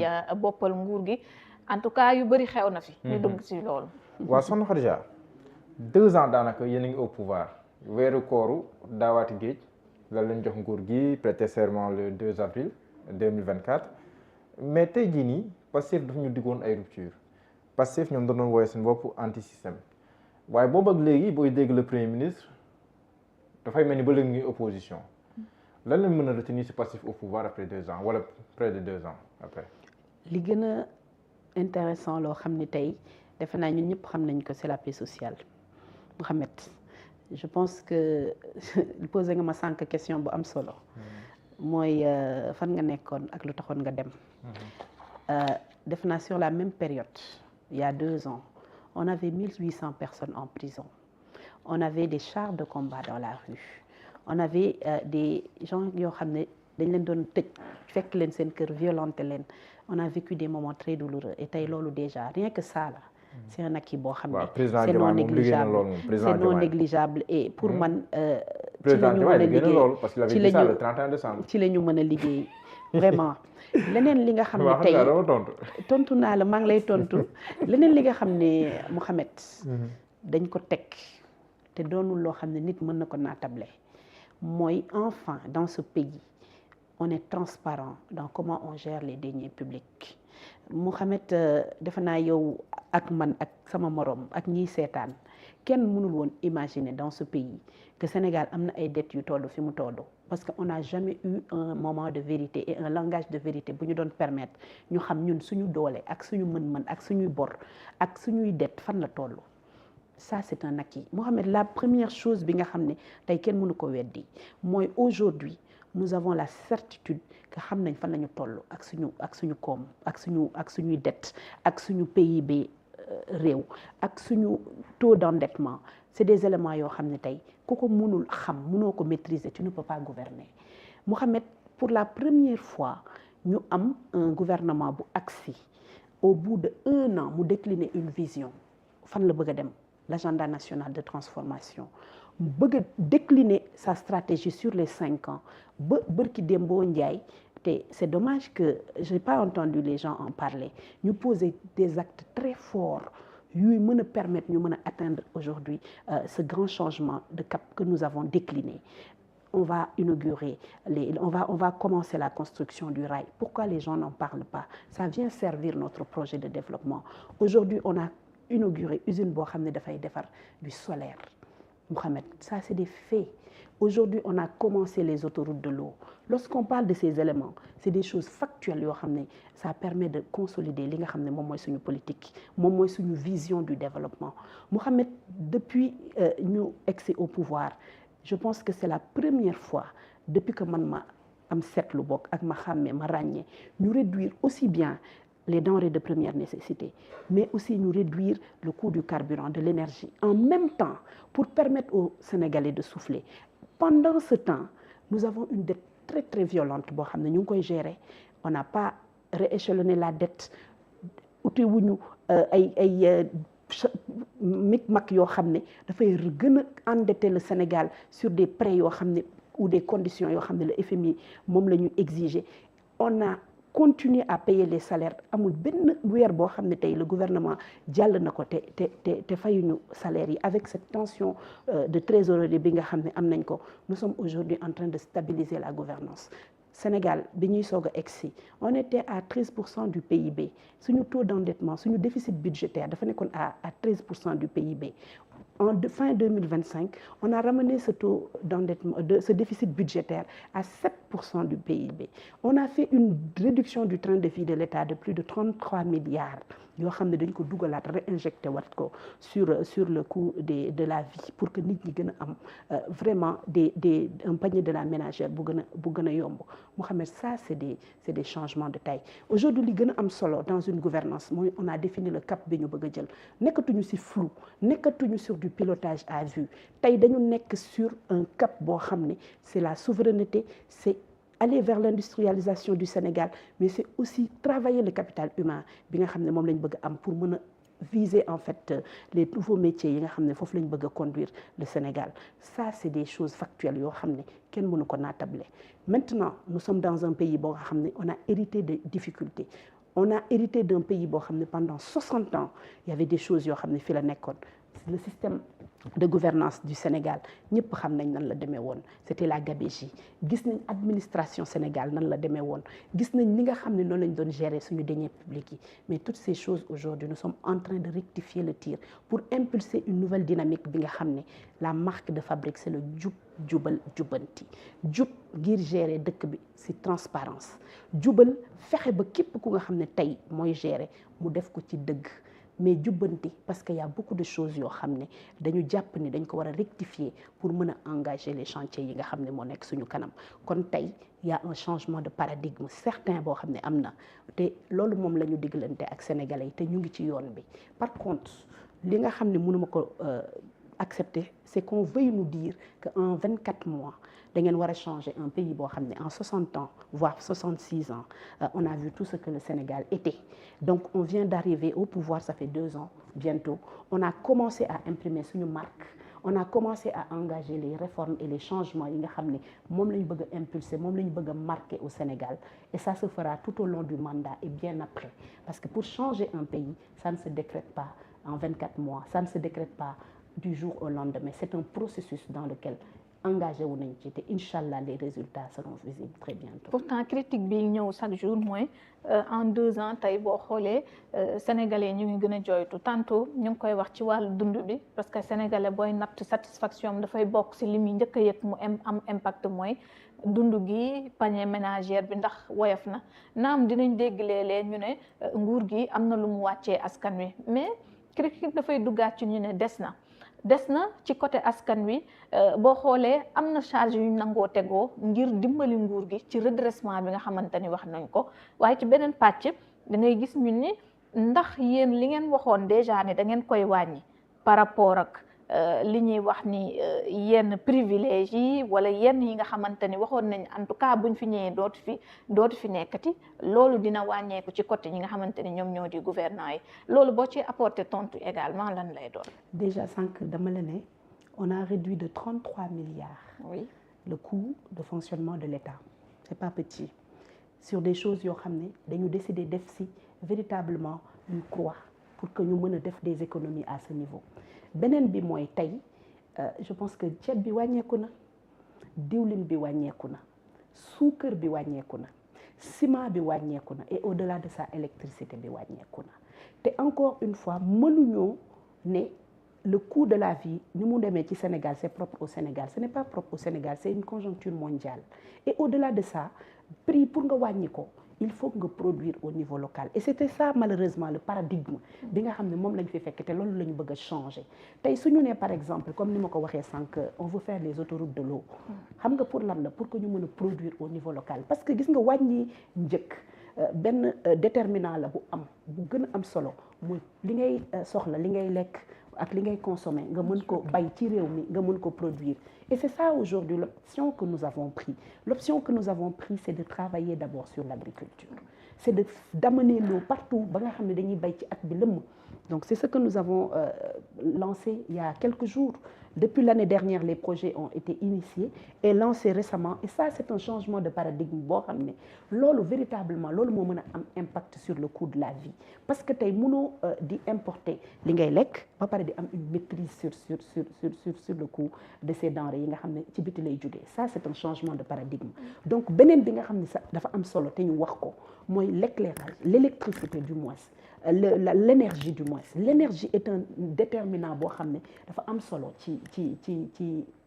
day boppal nguur gi en tout cas yu bëri xew na fi. ñu dugg ci loolu. waaw soxna Khadija 2 ans daanaka yéen a ngi au pouvoir weeru kooru daawaati géej lan lañ jox nguur gi prêter serment le 2 avril 2024 mais tey jii nii Pastef daf ñu diggoon ay rupture Pastef ñoom doon wooye seen bopp anti système waaye boobu ak léegi booy dégg le premier ministre dafay mel ni ba léegi ngi opposition lan lañ mën a retenir ci Pastef au pouvoir après 2 ans wala près de 2 ans après. li gën a intéressant loo xam ni tey defe naa ñun ñëpp xam nañ ko c'est la paix sociale Mohamed je pense que posé nga ma sànq question bu am solo mooy fan nga nekkoon ak lu taxoon nga dem defe naa sur la même période il y a 2 ans on avait 1800 personnes en prison on avait des chars de combat dans la rue on avait des gens yoo xam ne dañ leen doon tëj fekk leen seen kër violenté leen on a vécu des moments très douloureux et tey loolu déjà rien que ça là c'est un acquis boo xam ne c'est non négligeable c'est non négligeable et pour man ci la ñu mën a liggéey ci la ñu mën a liggéey vraiment leneen li nga xam ne tey tontu naa la maa ngi lay tontu leneen li nga xam ne Mouhamed dañ ko teg te doonul loo xam ne nit mën na ko naatable mooy enfin dans ce pays on est transparent dans comment on gère les deniers publics Mouhamed defe naa yow ak man ak sama morom ak ñiy seetaan kenn mënul woon imaginer dans ce pays que Sénégal am na ay dettes yu toll fi mu toll parce que on n'a jamais eu un moment de vérité et un langage de vérité bu ñu doon permettre ñu xam ñun suñu doole ak suñu mën-mën ak suñuy bor ak suñuy dette fan la toll ça c'est un acquis Mohamed la première chose bi nga xam ne tey kenn mënu ko weddi mooy aujourd'hui nous avons la certitude que xam nañ fan la ñu toll ak suñu koom ak suñuy dette ak suñu PIB réew ak suñu taux d'endettement c'est des éléments yoo xam ne tey ku ko mënul xam mënoo ko maîtriser tu ne peux pas gouverner Mohamed pour la première fois ñu am un gouvernement bu agsi au bout de 1 an mu décliner une vision fan la bëgg a dem l'agenda national de transformation mu bëgg a décliner sa stratégie sur les 5 ans ba bërki Dembo Ndiaye te c'est dommage que j'ai pas entendu les gens en parler ñu poser des actes très forts yuy mën a permettre ñu mën a atteindre aujourd'hui ce grand changement de cap que nous avons décliné on va inaugurer on va commencer la construction du rail pourquoi les gens n'en parlent pas ça vient servir notre projet de développement aujourd'hui on a inauguré usine boo xam ne dafay defar du solaire Mohamed ça c'est des faits aujourd'hui on a commencé les autoroutes de l'eau lorsqu'on parle de ces éléments c'est des choses factuelles yoo xam ne ça permet de consolider li nga xam ne moom mooy suñu politique moom mooy suñu vision du développement Mohamed depuis ñu egsi au pouvoir je pense que c'est la première fois depuis que man ma am seetlu bokk ak ma xàmmee ma ràññee ñu réduire aussi bien les denrées de première nécessité mais aussi ñu réduire le coût du carburant de l'énergie en même temps pour permettre aux Sénégalais de souffler pendant ce temps nous avons une dette très très violente boo xam ne ñu ngi koy gérer on n'a pas rééchelonné la dette uti wuñu ay micmac yoo xam ne dafay gën a endetter le Sénégal sur des prêts yoo xam ne ou des conditions yoo xam ne le FMI moom la ñu exiger on a continuer à payer les salaires amul benn weer boo xam ne tey le gouvernement jàll na ko te fayuñu salaires yi avec cette tension de trésorerie bi nga xam ne am nañ ko nous sommes aujourd'hui en train de stabiliser la gouvernance Sénégal bi ñuy soog a egsi on était à 13% du PIB suñu taux d'endettement suñu déficit budgétaire dafa nekkoon à 13% du PIB en fin 2025 on a ramené ce taux d'endettement ce déficit budgétaire à 7% du PIB on a fait une réduction du train de vie de l'État de plus de 33 milliards yoo xam ne dañ ko dugalaat réinjecté wat ko sur le coût de la vie pour que nit ñi gën a am vraiment un panier de la ménagère bu gën a yomb Mohamed ça c'est des changements de taille aujourd'hui li gën a am solo dans une gouvernance mooy on a défini le cap bi ñu bëgg a jël nekkatuñu ci flou nekkatuñu sur du pilotage à vue tey dañu nekk sur un cap boo xam ne c'est la souveraineté c'est aller vers l'industrialisation du Sénégal mais c'est aussi travailler le capital humain bi nga xam ne moom lañ bëgg am pour mën a viser en fait les nouveaux métiers yi nga xam ne foofu lañ bëgg a conduire le Sénégal ça c'est des choses factuelles yoo xam ne kenn mënu ko naatable maintenant nous sommes dans un pays boo nga xam ne on a hérité de difficultés on a hérité d'un pays boo xam ne pendant 60 ans il y avait des choses yoo xam ne fi la nekkoon le système de gouvernance du Sénégal ñëpp xam nañ nan la demee woon c'était la gabegie gis nañ administration Sénégal nan la demee woon gis nañ ni nga xam ne noonu lañ doon gérer suñu deniers publics yi mais toutes ces choses aujourd'hui nous sommes en train de rectifier le tir pour impulser une nouvelle dynamique bi nga xam ne la marque de fabrique c'est le jub jubal jubbanti jub ngir gérer dëkk bi ci transparence jubal fexe ba képp ku nga xam ne tey mooy gérer mu def ko ci dëgg mais jubbanti parce que y a beaucoup de choses yoo xam ne dañu jàpp ni dañ ko war a rectifier pour mën a engager les chantiers yi nga xam ne moo nekk suñu kanam kon tey y a un changement de paradigme certain boo xam ne am na te loolu moom la ñu diglante ak sénégalais yi te ñu ngi ci yoon bi par contre li nga xam ne mënuma ko accepter c'est qu'on veuille nous dire qu'en 24 mois da ngeen war a changer un pays boo xam ne en 60 ans voire 66 ans on a vu tout ce que le Sénégal était donc on vient d'arriver au pouvoir ça fait 2 ans bientôt on a commencé à imprimer suñu marque on a commencé à engager les réformes et les changements yi nga xam ne moom la ñu bëgg a impulser moom la ñu bëgg a marquer au Sénégal et ça se fera tout au long du mandat et bien après parce que pour changer un pays ça ne se décrète pas en 24 mois ça ne se décrète pas du jour au lendemain c'est un processus dans lequel engagé wu nañ ci te incha allah les résultats seront visibles très bientôt. pourtant critique bi ñëw chaque jour mooy en 2 ans tey boo xoolee sénégalais ñu ngi gën a jooytu tantôt ñu ngi koy wax ci wàllu dund bi parce que sénégalais booy natt satisfaction dafay bokk si li muy njëkk a yëg mu am impact mooy dund gi panier ménagère bi ndax woyof na naam dinañ dégg léeg-léeg ñu ne nguur gi am na lu mu wàccee askan wi mais critique dafay duggaat ci ñu ne des na ci côté askan wi boo xoolee am na charge yu nangoo tegoo ngir dimbali nguur gi ci redressement bi nga xamante ni wax nañ ko waaye ci beneen pàcc da ngay gis ñun ni ndax yéen li ngeen waxoon déjà ne da ngeen koy wàññi par rapport ak li ñuy wax ni yenn privilèges yi wala yenn yi nga xamante ni waxoon nañ en tout cas buñ fi ñëwee dootu fi nekkati loolu dina wàññeeku ci côté ñi nga xamante ni ñoom ñoo di gouvernants yi loolu boo ci apporter tontu également lan lay doon. Déjà sànq dama la ne on a réduit de 33 milliards. Oui. Le coût de fonctionnement de l'État c'est pas petit sur des choses yoo xam ne dañu décider def ci véritablement une croix pour que ñu mën a def des économies à ce niveau. beneen bi mooy tey je pense que ceeb bi wàññeeku na diwlin bi wàññeeku na suukar bi wàññeeku na ciment bi wàññeeku na et au-delà de ça électricité bi wàññeeku na te encore une fois mënuñoo ne le coût de la vie ni mu demee ci Sénégal c'est propre au Sénégal ce n'est pas propre au Sénégal c'est une conjoncture mondiale et au-delà de ça prix pour nga wàññi ko il faut nga produire au niveau local et c'était ça malheureusement le paradigme bi nga xam ne moom lañ fi fekk te loolu la ñu bëgg a changer tey su ñu nee par exemple comme ni ma ko waxee sànq on veut faire les autoroutes de l'eau xam nga pour lan la pour que ñu mën a produire au niveau local parce que gis nga wàññi njëkk benn déterminant la bu gën a am solo muy li ngay soxla li ngay lekk ak li ngay consommer nga mën ko bay ci réew mi nga mën ko produire et c'est ça aujourd'hui l'option que nous avons pris c'est de travailler d'abord sur l'agriculture c'est d'amener l'eau partout ba nga xam ne dañuy bay ci at bi lëmm donc c'est ce que nous avons lancé il y a quelques jours depuis l'année dernière les projets ont été initiés et lancés récemment et ça c'est un changement de paradigme boo xam ne loolu véritablement loolu moo mën a am impact sur le coût de la vie parce que tey mënoo di importer li ngay lekk ba pare di am une maîtrise sur le coût de ces denrées yi nga xam ne ci biti lay jógee ça c'est un changement de paradigme donc beneen bi nga xam ne sax dafa am solo te ñu wax ko mooy l'éclairage l'électricité du moins l'énergie du moins l'énergie est un déterminant boo xam ne dafa am solo ci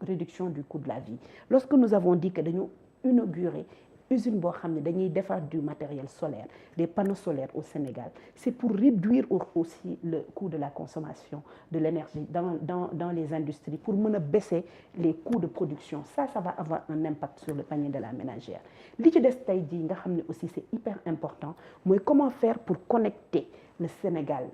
réduction du coût de la vie lorsque nous avons dit que dañu inaugurer usine boo xam ne dañuy defar du matériel solaire des panneaux solaires au Sénégal c'est pour réduire aussi le coût de la consommation de l'énergie dans les industries pour mën a baisser les coûts de production ça va avoir un impact sur le panier de la ménagère li ci des tey jii nga xam ne aussi c'est hyper important mooy comment faire pour connecter le Sénégal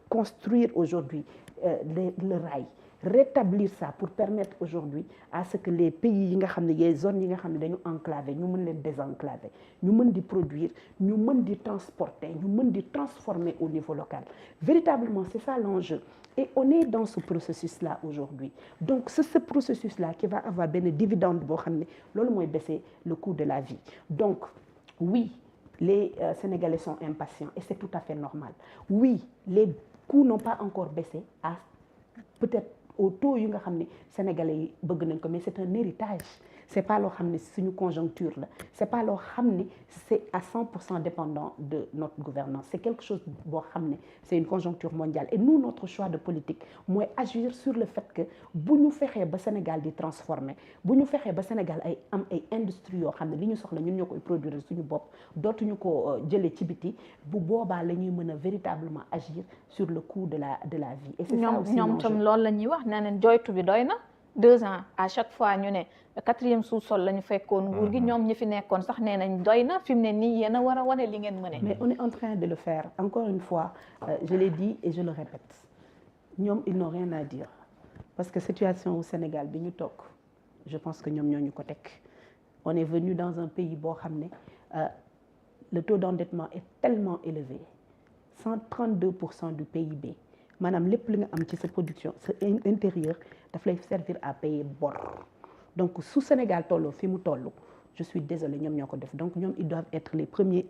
construire aujourd'hui le rail rétablir ça pour permettre aujourd'hui à ce que les pays yi nga xam ne les zones yi nga xam ne dañu enclavé ñu mën leen désenclaver ñu mën di produire ñu mën di transporter ñu mën di transformer au niveau local véritablement c'est ça l'enjeu et on est dans ce processus-là aujourd'hui donc c'est ce processus-là qui va avoir benn dividende boo xam ne loolu mooy baisser le coût de la vie donc oui les Sénégalais sont impatients et c'est tout à fait normal. Oui, les coûts n'ont pas encore baissé à peut-être au taux yu nga xam ne Sénégalais yi bëgg nañ ko, mais c'est un héritage. C'est pas loo xam ne suñu conjoncture la, c'est pas loo xam ne c'est à 100% dépendant de notre gouvernance. C'est quelque chose boo xam ne c'est une conjoncture mondiale. Et nous, notre choix de politique mooy agir sur le fait que bu ñu fexee ba Sénégal di transformer, bu ñu fexee ba Sénégal ay am ay industries yoo xam ne li ñu soxla ñun ñoo koy produire suñu bopp, dootuñu ko jëlee ci biti, bu boobaa la ñuy mën a véritablement agir sur le coût de la vie. Et c'est ça aussi ñoom tam loolu la ñuy wax nee nañ joytu bi doy na 2 ans à chaque fois ñu ne 4e sous-sol la ñu fekkoon nguur gi, ñoom ñi fi nekkoon sax nee nañ doy na fi mu ne nii yéen a war a wane li ngeen mëne. Mais on est en train de le faire. Encore une fois, je l'ai dit et je le répète, ñoom ils n'ont rien à dire parce que situation au Sénégal bi ñu toog, je pense que ñoom ñoo ñu ko teg. On est venu dans un pays boo xam ne le taux d'endettement est tellement élevé, 132% du PIB. maanaam lépp li nga am ci sa production sa intérieur daf lay servir à payer bor. Donc su Sénégal tolloo fi mu toll, je suis désolée, ñoom ñoo ko def. Donc ñoom ils doivent être les premiers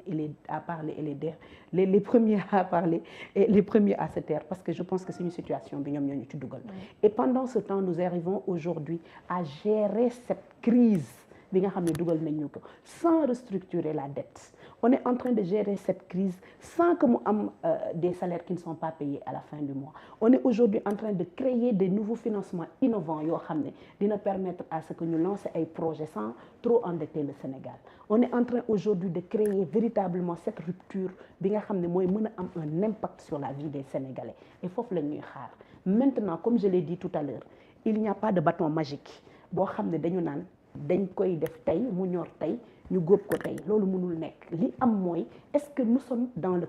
à parler et les premiers à parler et les premiers à se taire, parce que je pense que c'est une situation bi ñoom ñoo ñu ci dugal. Et pendant ce temps nous arrivons aujourd'hui à gérer cette crise bi nga xam ne dugal nañ ñu ko sans restructurer la dette. On est en train de gérer cette crise sans que mu am des salaires qui ne sont pas payés à la fin du mois. On est aujourd'hui en train de créer des nouveaux financements innovants yoo xam ne dina permettre à ce que ñu lancer ay projets sans trop endetter le Sénégal. On est en train aujourd'hui de créer véritablement cette rupture bi nga xam ne mooy mën a am un impact sur la vie des Sénégalais. Et foofu la ñuy xaar. Maintenant, comme je l'ai dit tout à l'heure, il n'y a pas de bâton magique boo xam ne dañu naan dañ koy def tey mu ñor tey ñu góob ko tey, loolu mënul nekk. Li am mooy est-ce que nous sommes dans le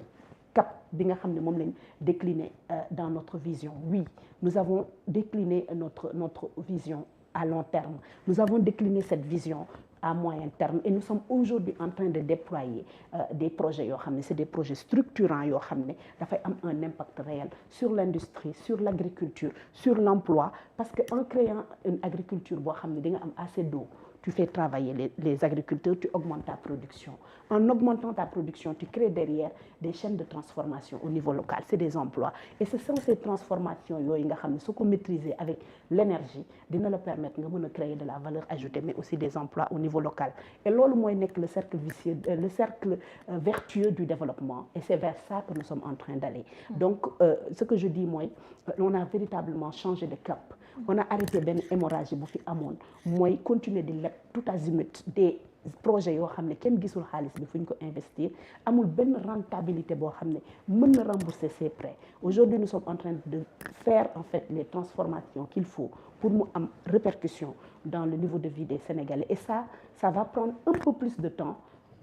cap bi nga xam ne moom lañ décliné dans notre vision. Oui, nous avons décliné notre vision à long terme. Nous avons décliné cette vision à moyen terme et nous sommes aujourd'hui en train de déployer des projets yoo xam ne c'est des projets structurants yoo xam ne dafay am un impact réel sur l'industrie, sur l'agriculture, sur l'emploi, parce que en créant une agriculture boo xam ne di nga am assez d'eau, tu fais travailler les agriculteurs, tu augmentes ta production. En augmentant ta production, tu crées derrière des chaînes de transformation au niveau local. C'est des emplois. Et ce sont ces transformations yooyu nga xam ne su ko maîtriser avec l'énergie dina la permettre nga mën a créer de la valeur ajoutée, mais aussi des emplois au niveau local. Et loolu mooy nekk le cercle vicieux, le cercle vertueux du développement. Et c'est vers ça que nous sommes en train d'aller. Donc, ce que je dis mooy, on a véritablement changé de cap. On a arrêté benn hémorragie bu fi amoon mooy continuer di leb tout azimut des projets yoo xam ne kenn gisul xaalis bi fu ñu ko investir, amul benn rentabilité boo xam ne mën na rembourser ses prêts. Aujourd'hui nous sommes en train de faire en fait les transformations qu'il faut pour mu am répercussion dans le niveau de vie des Sénégalais. Et ça va prendre un peu plus de temps,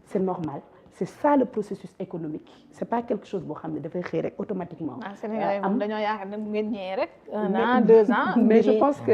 c'est normal. C'est ça le processus économique. C'est pas quelque chose boo xam ne dafay xëy rek automatiquement. Sénégalais moom dañoo yaakaar ne ngeen ñëwee rek 1 an 2 ans. Mais je pense que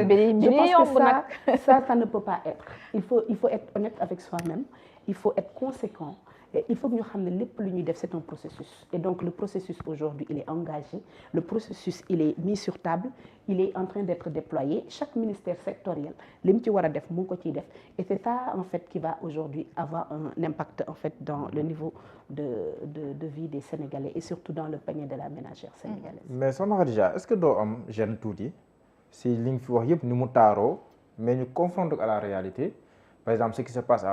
ça ne peut pas être. Il faut être honnête avec soi-même. Il faut être conséquent. Et il faut que ñu xam ne lépp lu ñuy def c'est un processus. Et donc le processus aujourd'hui il est engagé. Le processus il est mis sur table. Il est en train d'être déployé. Chaque ministère sectoriel li mu ci war a def mu ngi ko ciy def. Et c'est ça en fait qui va aujourd'hui avoir un impact en fait dans le niveau de vie des Sénégalais et surtout dans le panier de la ménagère sénégalaise. Mais soxna Khadija, est-ce que doo am gêne tuuti si li nga fi wax yëpp ni mu taaroo mais ñu confronter à la réalité, par exemple ce qui se passe à